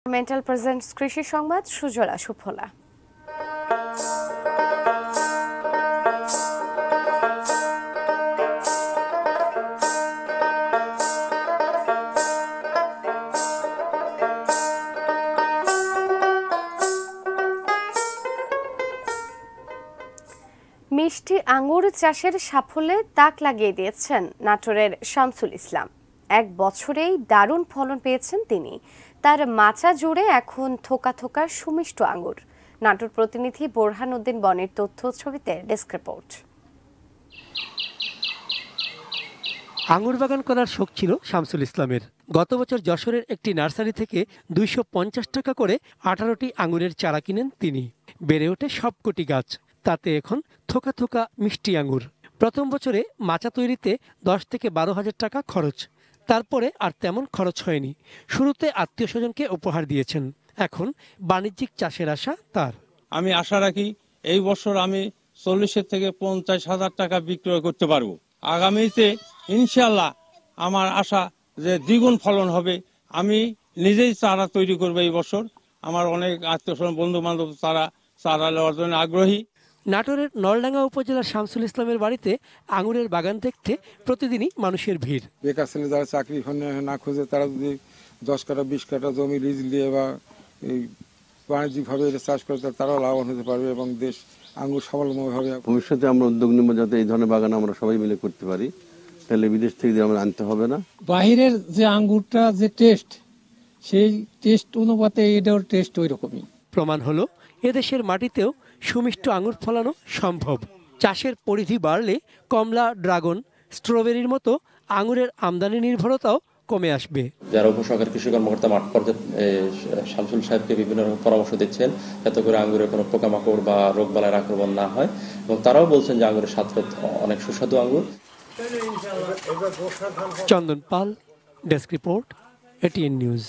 Mental presents কৃষি সংবাদ সুজলা সুফলা। মিষ্টি আঙ্গুর চাষের সাফল্যে তাক লাগিয়ে দিয়েছেন নাটোরের শামসুল ইসলাম। এক বছরেই দারুণ ফলন পেয়েছেন তিনি। তার মাচা জুড়ে এখন থোকা থোকা সুমিষ্ট আঙ্গুর। নাটোর প্রতিনিধি বোরহান উদ্দিন বনের তথ্য ছবিতে ডেস্ক রিপোর্ট। আঙ্গুর বাগান করার শখ ছিল শামসুল ইসলামের। গত বছর যশোরের একটি নার্সারি থেকে 250 টাকা করে 18টি আঙ্গুরের চারা কিনেন তিনি। বেড়ে ওঠে সবকটি গাছ, তাতে এখন থোকা থোকা মিষ্টি আঙ্গুর। প্রথম বছরে মাচা তৈরিতে 10 থেকে 12 হাজার টাকা খরচ। তারপরে আর তেমন খরচ হয়নি। শুরুতে আত্মীয় স্বজনকে উপহার দিয়েছেন, এখন বাণিজ্যিক চাষের আশা তার। আমি আশা রাখি এই বছর আমি 40 থেকে 50 হাজার টাকা বিক্রয় করতে পারবো। আগামীতে ইনশাল্লাহ আমার আশা যে দ্বিগুণ ফলন হবে। আমি নিজেই চারা তৈরি করবো এই বছর। আমার অনেক আত্মীয় স্বজন বন্ধু বান্ধব তারা চারা নেওয়ার জন্য আগ্রহী। নাটোরের নলডাঙ্গা উপজেলার শামসুল ইসলামের বাড়িতে আঙুরের বাগান দেখতে প্রতিদিনই মানুষের ভিড়। বেকার ছেলে যারা চাকরি না খুঁজে তারা যদি 10 কাঠা 20 কাঠা জমি লিজ দিয়ে বা বাণিজ্যিকভাবে চাষ করে তারাও লাভবান হতে পারবে এবং দেশ আঙ্গুর সফলভাবে হবে। ভবিষ্যতে আমরা উদ্যোগ নেব যাতে এই ধরনের বাগান আমরা সবাই মিলে করতে পারি, তাহলে বিদেশ থেকে আমরা আনতে হবে না। বাহিরের যে আঙ্গুরটা যে টেস্ট, সেই টেস্ট অনুপাতে এটার টেস্ট ওই রকমই। প্রমাণ হলো এদেশের মাটিতেও সুমিষ্ট আঙুর ফলানো সম্ভব। চাষের পরিধি বাড়লে কমলা, ড্রাগন, স্ট্রবেরির মতো আঙুরের আমদানি নির্ভরতাও কমে আসবে। যারা উপসহকারী কৃষি কর্মকর্তা মাঠ পর্যায়ে শামসুল সাহেবকে বিভিন্ন রকম পরামর্শ দিচ্ছেন যাতে করে আঙুরে কোনো পোকামাকড় বা রোগবালাইয়ের আক্রমণ না হয়, এবং তারাও বলছেন যে আঙুরের স্বাদ অনেক সুস্বাদু আঙুর। চন্দন পাল, ডেস্ক রিপোর্ট, এটিএন নিউজ।